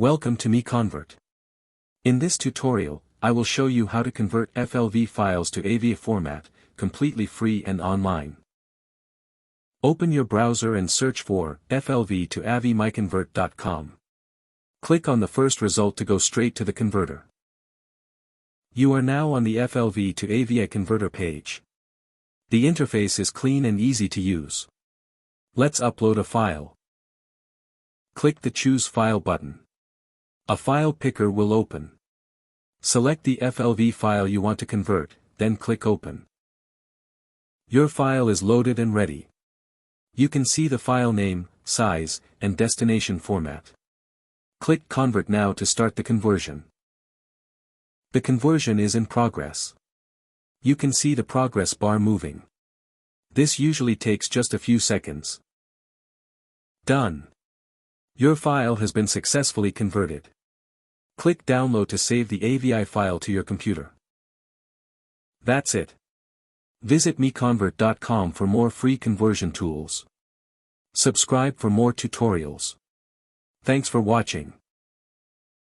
Welcome to MiConvert. In this tutorial, I will show you how to convert FLV files to AVI format, completely free and online. Open your browser and search for FLV to AVI MiConvert.com. Click on the first result to go straight to the converter. You are now on the FLV to AVI converter page. The interface is clean and easy to use. Let's upload a file. Click the Choose File button. A file picker will open. Select the FLV file you want to convert, then click Open. Your file is loaded and ready. You can see the file name, size, and destination format. Click Convert now to start the conversion. The conversion is in progress. You can see the progress bar moving. This usually takes just a few seconds. Done. Your file has been successfully converted. Click Download to save the AVI file to your computer. That's it. Visit MiConvert.com for more free conversion tools. Subscribe for more tutorials. Thanks for watching.